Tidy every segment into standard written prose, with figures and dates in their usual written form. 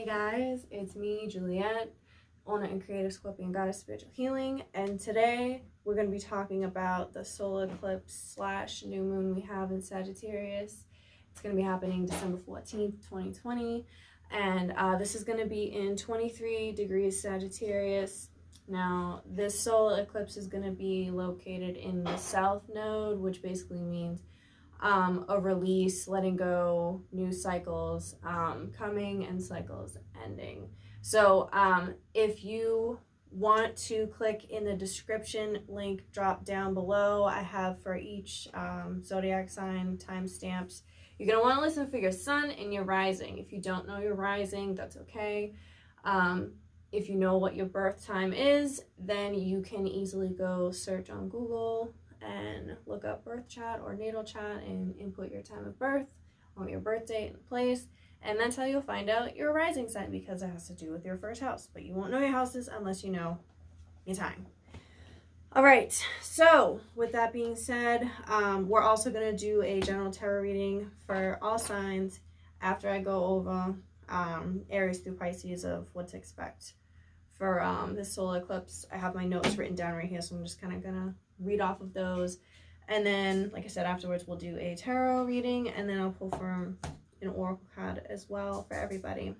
guys, it's me, Juliet, owner and creative Scorpion Goddess Spiritual Healing, and today we're going to be talking about the solar eclipse / new moon we have in Sagittarius. It's going to be happening December 14th, 2020, and this is going to be in 23 degrees Sagittarius. Now, this solar eclipse is going to be located in the South Node, which basically means a release, letting go, new cycles coming and cycles ending. So if you want to click in the description link drop down below, I have for each zodiac sign timestamps. You're going to want to listen for your sun and your rising. If you don't know your rising, that's okay. If you know what your birth time is, then you can easily go search on Google and look up birth chart or natal chart and input your time of birth on your birth date and place, and that's how you'll find out your rising sign, because it has to do with your first house. But you won't know your houses unless you know your time. All right, so with that being said, we're also going to do a general tarot reading for all signs after I go over Aries through Pisces of what to expect for this solar eclipse. I have my notes written down right here, so I'm just kind of gonna read off of those, and then, like I said, afterwards we'll do a tarot reading, and then I'll pull from an oracle card as well for everybody.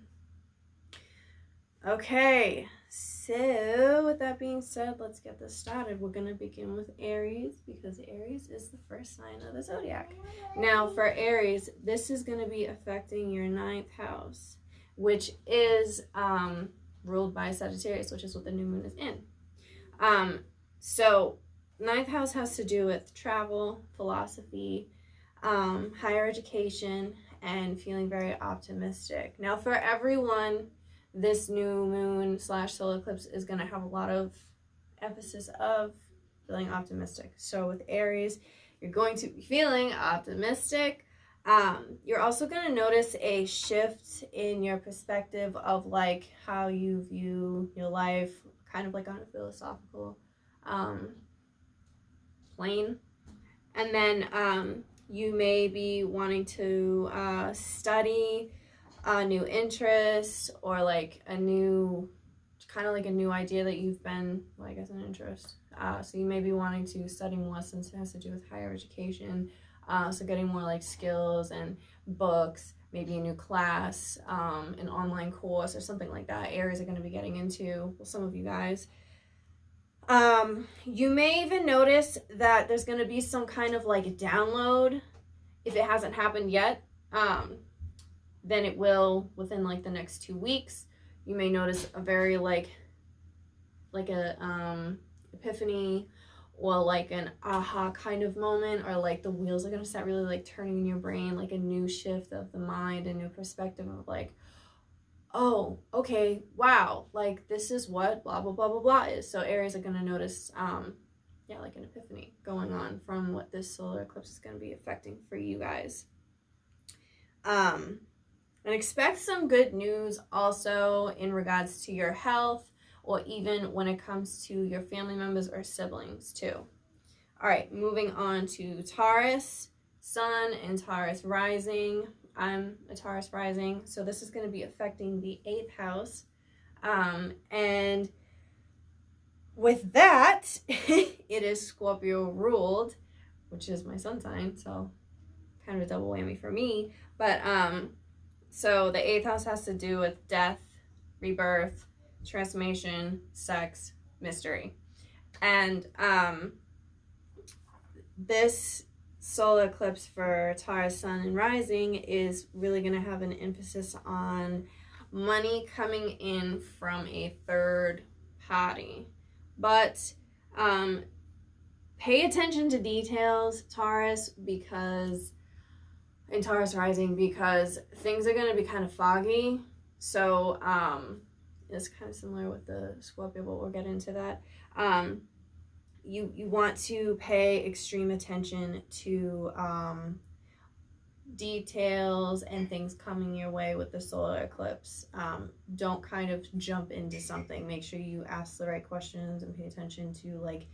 Okay, so with that being said, let's get this started. We're gonna begin with Aries, because Aries is the first sign of the zodiac. Now for Aries, this is going to be affecting your 9th house, which is ruled by Sagittarius, which is what the new moon is in. So 9th house has to do with travel, philosophy, higher education, and feeling very optimistic. Now for everyone, this new moon / solar eclipse is going to have a lot of emphasis of feeling optimistic. So with Aries, you're going to be feeling optimistic. You're also going to notice a shift in your perspective of like how you view your life, kind of like on a philosophical plane. And then you may be wanting to study a new interest, or like a new, kind of like a new idea that you've been, well, I guess an interest. So you may be wanting to study more, since it has to do with higher education. So getting more like skills and books, maybe a new class, an online course or something like that. Aries are going to be getting into, well, some of you guys. You may even notice that there's going to be some kind of like a download. If it hasn't happened yet, then it will within like the next 2 weeks. You may notice a very like a epiphany, or like an aha kind of moment, or like the wheels are going to start really like turning in your brain, like a new shift of the mind, a new perspective of like, oh, okay, wow, like this is what blah blah blah blah blah is. So Aries are going to notice yeah, like an epiphany going on from what this solar eclipse is going to be affecting for you guys. And expect some good news also in regards to your health, or even when it comes to your family members or siblings too. All right, moving on to Taurus sun and Taurus rising. I'm a Taurus rising, so this is going to be affecting the 8th house. And with that, it is Scorpio ruled, which is my sun sign, so kind of a double whammy for me. But so the 8th house has to do with death, rebirth, transformation, sex, mystery. And this solar eclipse for Taurus sun and rising is really going to have an emphasis on money coming in from a third party. But pay attention to details, Taurus, because in Taurus rising, because things are going to be kind of foggy. So it's kind of similar with the Scorpio, but we'll get into that. You want to pay extreme attention to details and things coming your way with the solar eclipse. Don't kind of jump into something. Make sure you ask the right questions and pay attention to like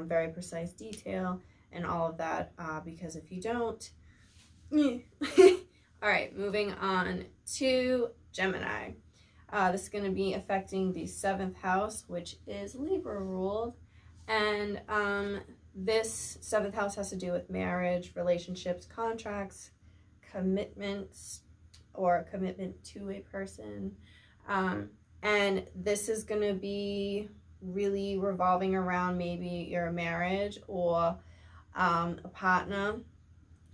very precise detail and all of that, because if you don't, All right, moving on to Gemini. This is going to be affecting the 7th house, which is Libra ruled. And this 7th house has to do with marriage, relationships, contracts, commitments, or commitment to a person. And this is going to be really revolving around maybe your marriage or a partner,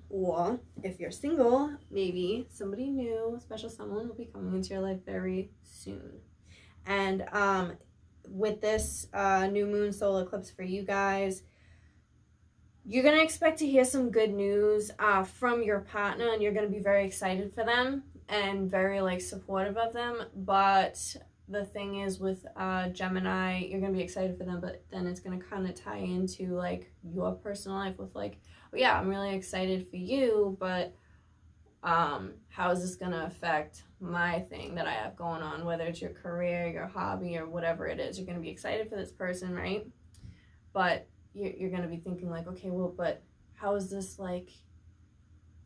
or if you're single, maybe somebody new, a special someone will be coming into your life very soon. And with this new moon solar eclipse for you guys, you're going to expect to hear some good news from your partner, and you're going to be very excited for them and very like supportive of them. But the thing is with Gemini, you're going to be excited for them, but then it's going to kind of tie into like your personal life with like, oh yeah, I'm really excited for you, but how is this going to affect my thing that I have going on, whether it's your career, your hobby, or whatever it is. You're going to be excited for this person, right? But you're going to be thinking like, okay, well, but how is this like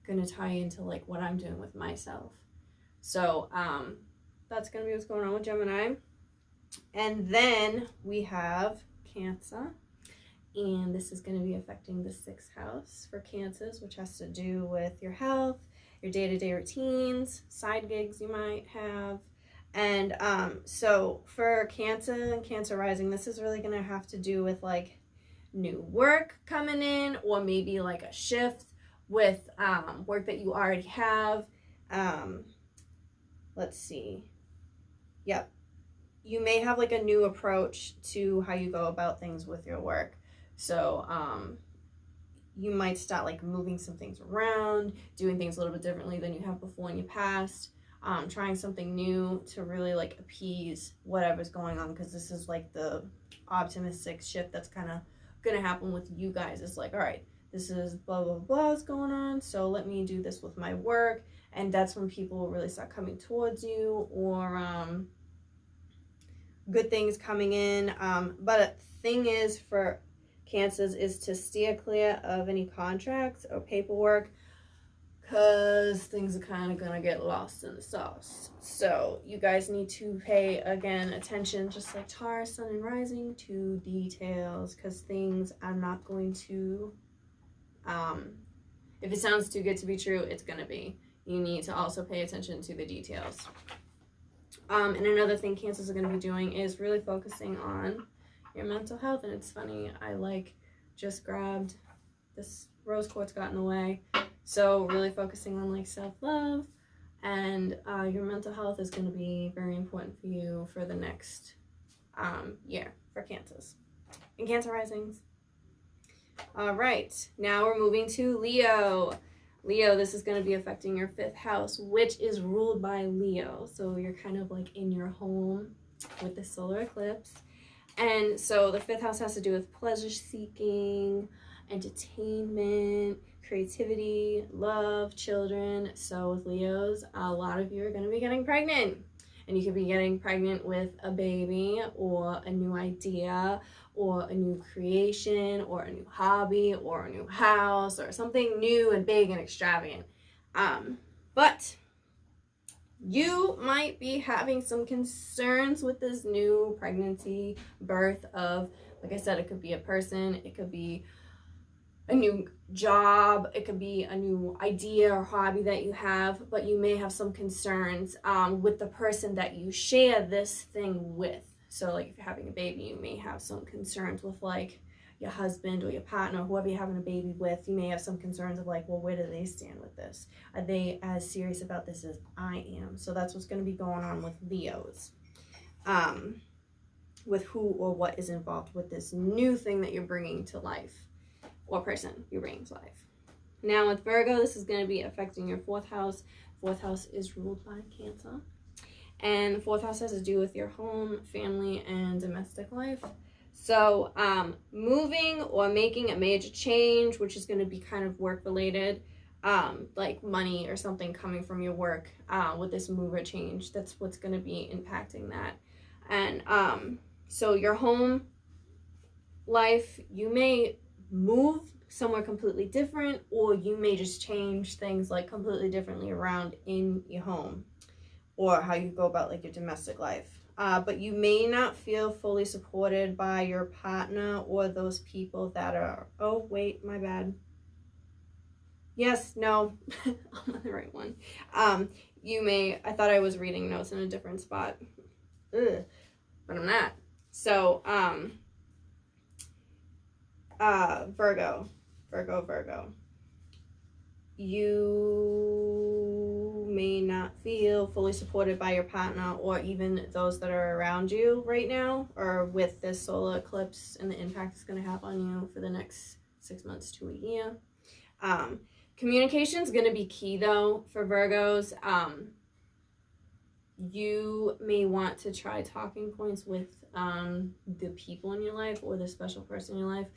going to tie into like what I'm doing with myself? So that's going to be what's going on with Gemini. And then we have Cancer. And this is going to be affecting the 6th house for Cancers, which has to do with your health, your day-to-day routines, side gigs you might have. And so for Cancer and Cancer rising, this is really going to have to do with like new work coming in, or maybe like a shift with work that you already have. Let's see. Yep. You may have like a new approach to how you go about things with your work. So you might start like moving some things around, doing things a little bit differently than you have before in your past, trying something new to really like appease whatever's going on, because this is like the optimistic shift that's kind of going to happen with you guys. It's like, all right, this is blah, blah, blah is going on, so let me do this with my work. And that's when people will really start coming towards you, or good things coming in. But the thing is for Cancers is to steer clear of any contracts or paperwork, because things are kind of going to get lost in the sauce. So you guys need to pay, again, attention, just like Taurus, Sun, and Rising, to details, because things are not going to, if it sounds too good to be true, it's going to be. You need to also pay attention to the details. And another thing Cancers are going to be doing is really focusing on your mental health. And it's funny, I like just grabbed this rose quartz, got in the way. So really focusing on like self-love, and your mental health is going to be very important for you for the next year for Cancers and Cancer risings. All right, now we're moving to Leo. Leo, this is going to be affecting your 5th house, which is ruled by Leo. So you're kind of like in your home with the solar eclipse. And so the 5th house has to do with pleasure seeking, entertainment, creativity, love, children. So with Leos, a lot of you are going to be getting pregnant. And you could be getting pregnant with a baby, or a new idea, or a new creation, or a new hobby, or a new house, or something new and big and extravagant. But you might be having some concerns with this new pregnancy, birth of, like I said, it could be a person, it could be a new job, it could be a new idea or hobby that you have, but you may have some concerns with the person that you share this thing with. So like if you're having a baby, you may have some concerns with like your husband or your partner, whoever you're having a baby with. You may have some concerns of like, well, where do they stand with this? Are they as serious about this as I am? So that's what's going to be going on with Leos, with who or what is involved with this new thing that you're bringing to life, or person you're bringing to life. Now with Virgo, this is going to be affecting your 4th house. 4th house is ruled by Cancer. And the 4th house has to do with your home, family, and domestic life. So moving or making a major change, which is going to be kind of work related, like money or something coming from your work with this move or change. That's what's going to be impacting that. And so your home life, you may move somewhere completely different, or you may just change things like completely differently around in your home. or how you go about like your domestic life. But you may not feel fully supported by your partner or those people that are, oh wait, my bad. Yes, no, I'm on the right one. You may, I thought I was reading notes in a different spot. Ugh, but I'm not. So, Virgo. You may not feel fully supported by your partner or even those that are around you right now, or with this solar eclipse and the impact it's going to have on you for the next 6 months to a year. Communication is going to be key though for Virgos. You may want to try talking points with the people in your life or the special person in your life,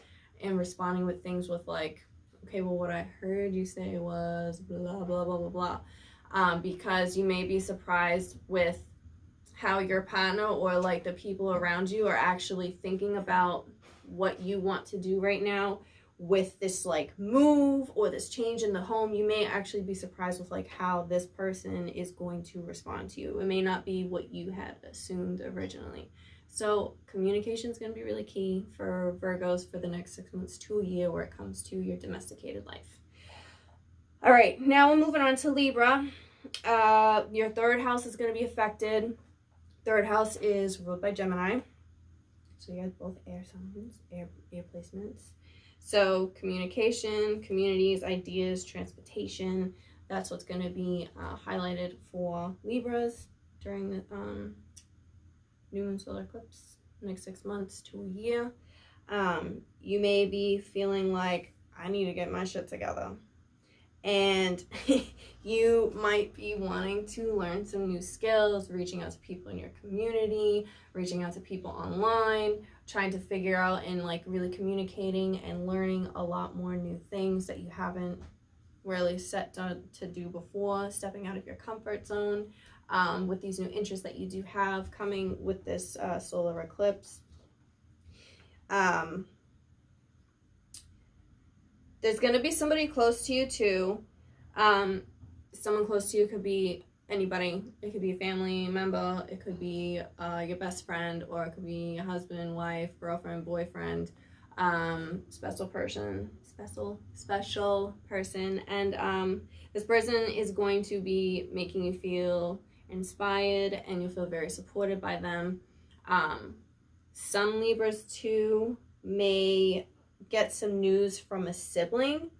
and responding with things with like, okay, well, what I heard you say was blah, blah, blah, blah, blah. Because you may be surprised with how your partner or like the people around you are actually thinking about what you want to do right now with this like move or this change in the home. You may actually be surprised with like how this person is going to respond to you. It may not be what you had assumed originally. So communication is going to be really key for Virgos for the next 6 months to a year where it comes to your domesticated life. All right, now we're moving on to Libra. Your third house is going to be affected. Third house is ruled by Gemini. So you have both air signs, air placements. So communication, communities, ideas, transportation, that's what's going to be highlighted for Libras during the new moon solar eclipse, next 6 months to a year. You may be feeling like, I need to get my shit together. And you might be wanting to learn some new skills, reaching out to people in your community, reaching out to people online, trying to figure out and like really communicating and learning a lot more new things that you haven't really set to do before, stepping out of your comfort zone with these new interests that you do have coming with this solar eclipse. There's going to be somebody close to you too. Someone close to you could be anybody. It could be a family member. It could be your best friend, or it could be a husband, wife, girlfriend, boyfriend, special person. And this person is going to be making you feel inspired, and you'll feel very supported by them. Some Libras too may get some news from a sibling,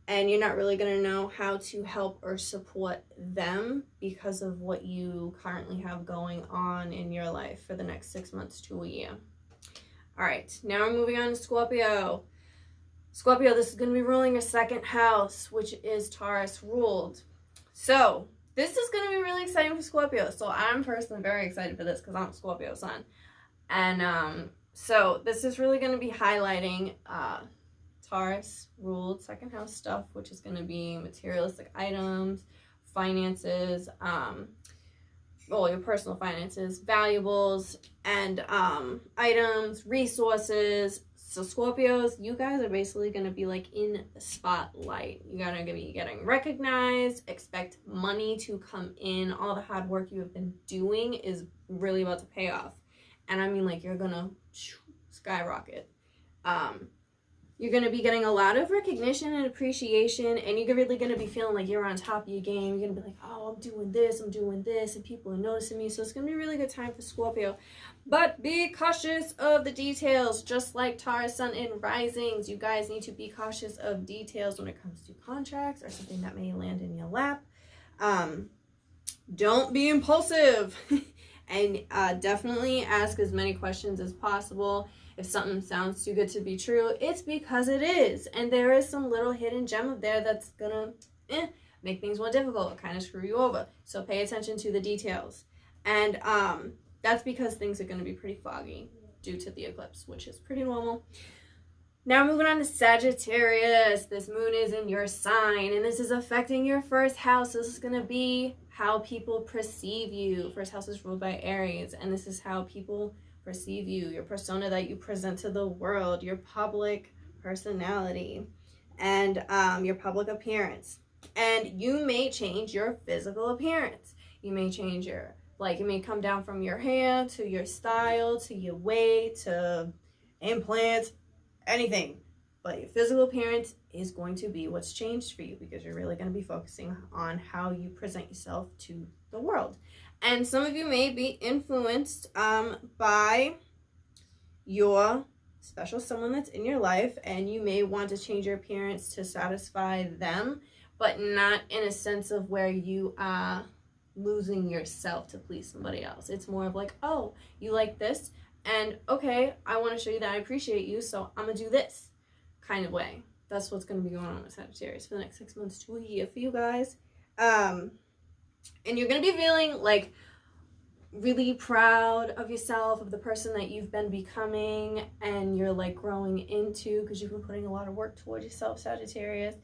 and you're not really going to know how to help or support them because of what you currently have going on in your life for the next 6 months to a year. All right, now we're moving on to Scorpio. Scorpio, this is going to be ruling your second house, which is Taurus ruled. So this is going to be really exciting for Scorpio. So I'm personally very excited for this because I'm a Scorpio sun. And so this is really going to be highlighting Taurus ruled second house stuff, which is going to be materialistic items, finances, your personal finances, valuables, and items, resources. So Scorpios, you guys are basically going to be like in the spotlight. You're going to be getting recognized, expect money to come in. All the hard work you have been doing is really about to pay off. And I mean, like, you're going to skyrocket. You're going to be getting a lot of recognition and appreciation, and you're really going to be feeling like you're on top of your game. You're going to be like, oh, I'm doing this, and people are noticing me. So it's going to be a really good time for Scorpio. But be cautious of the details, just like Taurus, Sun, and Risings. You guys need to be cautious of details when it comes to contracts or something that may land in your lap. Don't be impulsive. And definitely ask as many questions as possible. If something sounds too good to be true, it's because it is. And there is some little hidden gem up there that's gonna make things more difficult, kind of screw you over. So pay attention to the details. And that's because things are gonna be pretty foggy due to the eclipse, which is pretty normal. Now moving on to Sagittarius. This moon is in your sign, and this is affecting your first house. This is gonna be how people perceive you. First house is ruled by Aries, and this is how people perceive you, your persona that you present to the world, your public personality, and your public appearance. And you may change your physical appearance. You may change your, like, it may come down from your hair to your style to your weight to implants, anything. But your physical appearance is going to be what's changed for you, because you're really going to be focusing on how you present yourself to the world. And some of you may be influenced by your special someone that's in your life, and you may want to change your appearance to satisfy them, but not in a sense of where you are losing yourself to please somebody else. It's more of like, oh, you like this, and okay, I want to show you that I appreciate you, so I'm gonna do this kind of way. That's what's going to be going on with Sagittarius for the next 6 months to a year for you guys. And you're going to be feeling like really proud of yourself, of the person that you've been becoming and you're like growing into, because you've been putting a lot of work towards yourself, Sagittarius.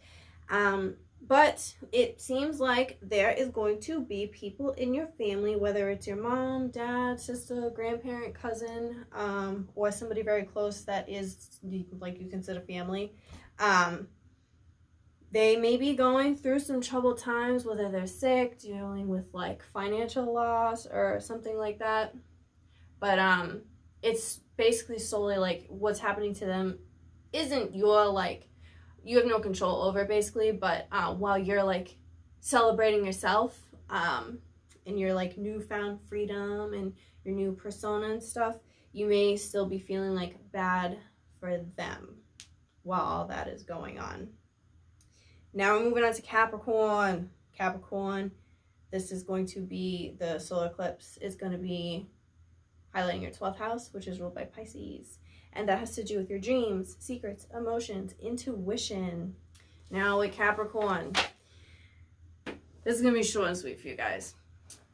But it seems like there is going to be people in your family, whether it's your mom, dad, sister, grandparent, cousin, or somebody very close that is like you consider family. They may be going through some troubled times, whether they're sick, dealing with like financial loss or something like that. But it's basically solely like what's happening to them isn't your like, you have no control over it basically, but while you're like celebrating yourself and your like newfound freedom and your new persona and stuff, you may still be feeling like bad for them while all that is going on. Now we're moving on to Capricorn. Capricorn, this is going to be, the solar eclipse is going to be highlighting your 12th house, which is ruled by Pisces. And that has to do with your dreams, secrets, emotions, intuition. Now with Capricorn, this is going to be short and sweet for you guys.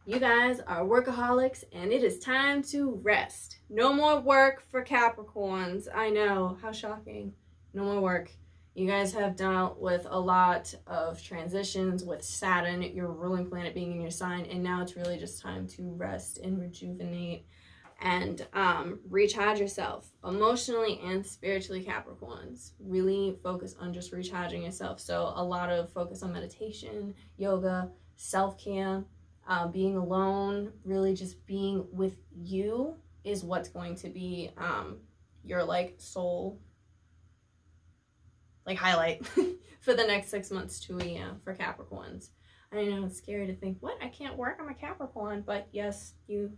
You guys are workaholics and it is time to rest. No more work for Capricorns. I know, how shocking. No more work. You guys have dealt with a lot of transitions with Saturn, your ruling planet, being in your sign. And now it's really just time to rest and rejuvenate and recharge yourself emotionally and spiritually. Capricorns, really focus on just recharging yourself. So a lot of focus on meditation, yoga, self-care, being alone, really just being with you is what's going to be your like soul like highlight for the next 6 months to a year for Capricorns. I know it's scary to think, what, I can't work, I'm a Capricorn. But yes, you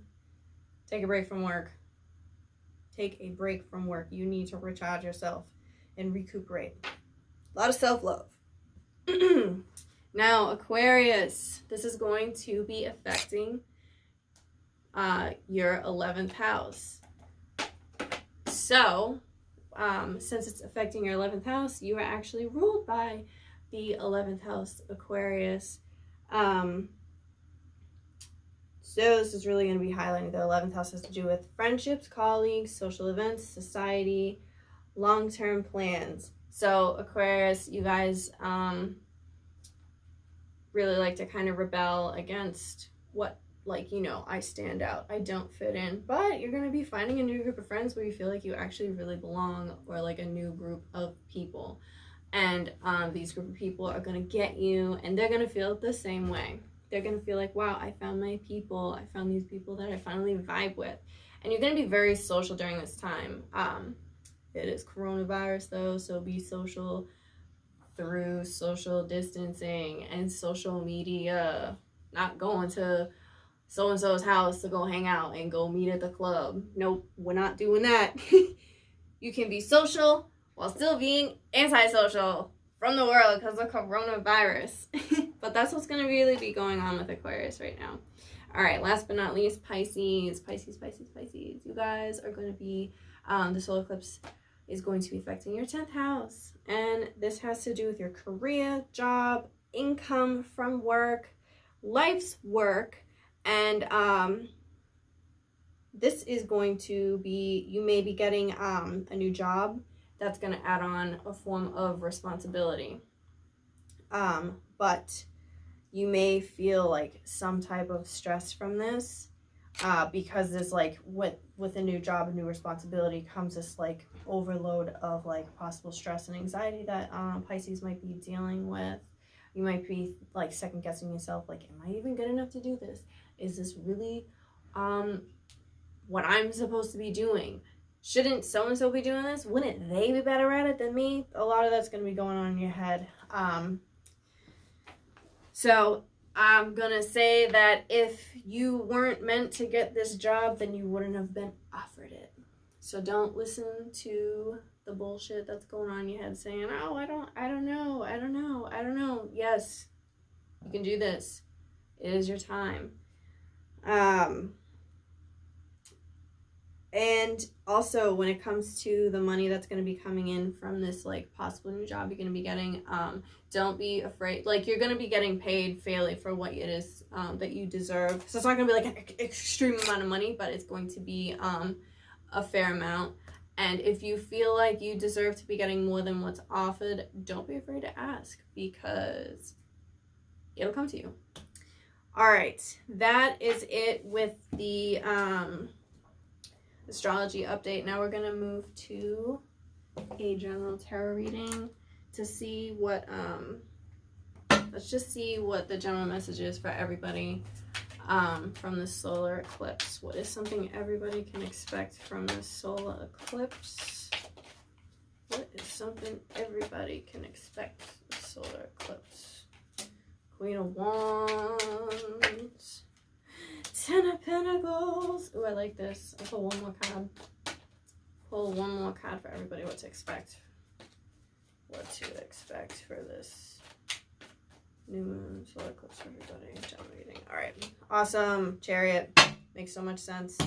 take a break from work. Take a break from work. You need to recharge yourself and recuperate. A lot of self-love. Now, Aquarius, this is going to be affecting your 11th house. So, since it's affecting your 11th house, you are actually ruled by the 11th house, Aquarius. So this is really going to be highlighting the 11th house has to do with friendships, colleagues, social events, society, long-term plans. So Aquarius, you guys really like to kind of rebel against what, like, you know, I stand out, I don't fit in. But you're going to be finding a new group of friends where you feel like you actually really belong, or like a new group of people. And these group of people are going to get you, and they're going to feel the same way. They're going to feel like, wow, I found my people. I found these people that I finally vibe with. And you're going to be very social during this time. It is coronavirus though, so be social through social distancing and social media. Not going to so-and-so's house to go hang out and go meet at the club. Nope, we're not doing that. You can be social while still being antisocial from the world because of coronavirus. But that's what's going to really be going on with Aquarius right now. All right, last but not least, Pisces. Pisces. You guys are going to be, the solar eclipse is going to be affecting your 10th house. And this has to do with your career, job, income from work, life's work. And this is going to be, you may be getting a new job that's going to add on a form of responsibility. But you may feel like some type of stress from this because this, like, with a new job and new responsibility comes this like overload of like possible stress and anxiety that Pisces might be dealing with. You might be like second guessing yourself, like, am I even good enough to do this? Is this really what I'm supposed to be doing? Shouldn't so-and-so be doing this? Wouldn't they be better at it than me? A lot of that's going to be going on in your head. So I'm going to say that if you weren't meant to get this job, then you wouldn't have been offered it. So don't listen to the bullshit that's going on in your head saying, oh, I don't know. Yes, you can do this. It is your time. And also when it comes to the money that's going to be coming in from this like possible new job you're going to be getting, don't be afraid. Like, you're going to be getting paid fairly for what it is that you deserve. So it's not going to be like an extreme amount of money, but it's going to be a fair amount. And if you feel like you deserve to be getting more than what's offered, don't be afraid to ask, because it'll come to you. All right, that is it with the astrology update. Now we're going to move to a general tarot reading to see what, let's just see what the general message is for everybody from the solar eclipse. What is something everybody can expect from the solar eclipse? What is something everybody can expect from the solar eclipse? Queen of Wands. 10 of Pentacles. Ooh, I like this. I'll pull one more card. Pull one more card for everybody. What to expect. What to expect for this new moon solar eclipse for everybody. General reading. All right. Awesome. Chariot. Makes so much sense.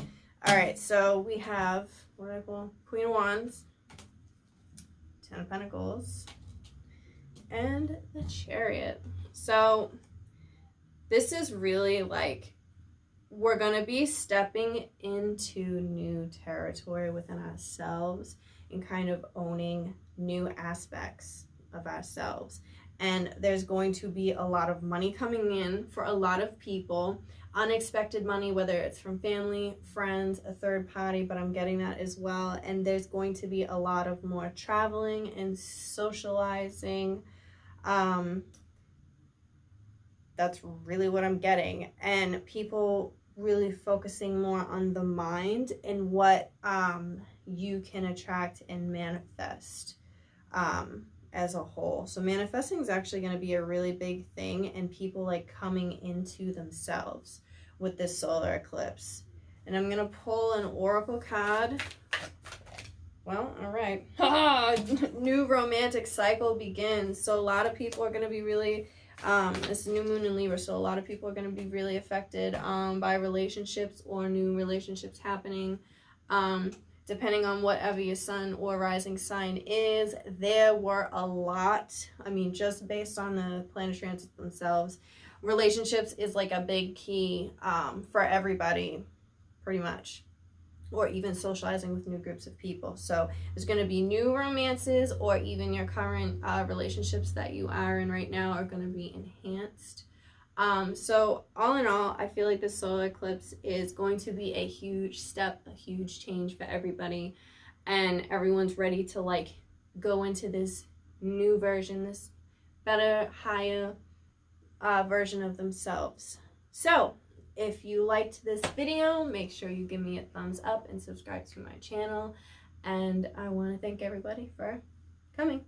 All right. So we have, what did I pull? Queen of Wands. 10 of Pentacles. And the Chariot. So this is really like, we're going to be stepping into new territory within ourselves and kind of owning new aspects of ourselves. And there's going to be a lot of money coming in for a lot of people. Unexpected money, whether it's from family, friends, a third party, but I'm getting that as well. And there's going to be a lot of more traveling and socializing. That's really what I'm getting. And people really focusing more on the mind and what you can attract and manifest as a whole. So manifesting is actually going to be a really big thing, and people like coming into themselves with this solar eclipse. And I'm going to pull an oracle card. Well, all right. New romantic cycle begins. So a lot of people are going to be really it's new moon in Libra, so a lot of people are going to be really affected by relationships or new relationships happening. Depending on whatever your sun or rising sign is, there were a lot. I mean, just based on the planet transits themselves, relationships is like a big key for everybody, pretty much. Or even socializing with new groups of people. So there's going to be new romances, or even your current relationships that you are in right now are going to be enhanced. So all in all, I feel like this solar eclipse is going to be a huge step, a huge change for everybody. And everyone's ready to like go into this new version, this better, higher version of themselves. So if you liked this video, make sure you give me a thumbs up and subscribe to my channel. And I want to thank everybody for coming.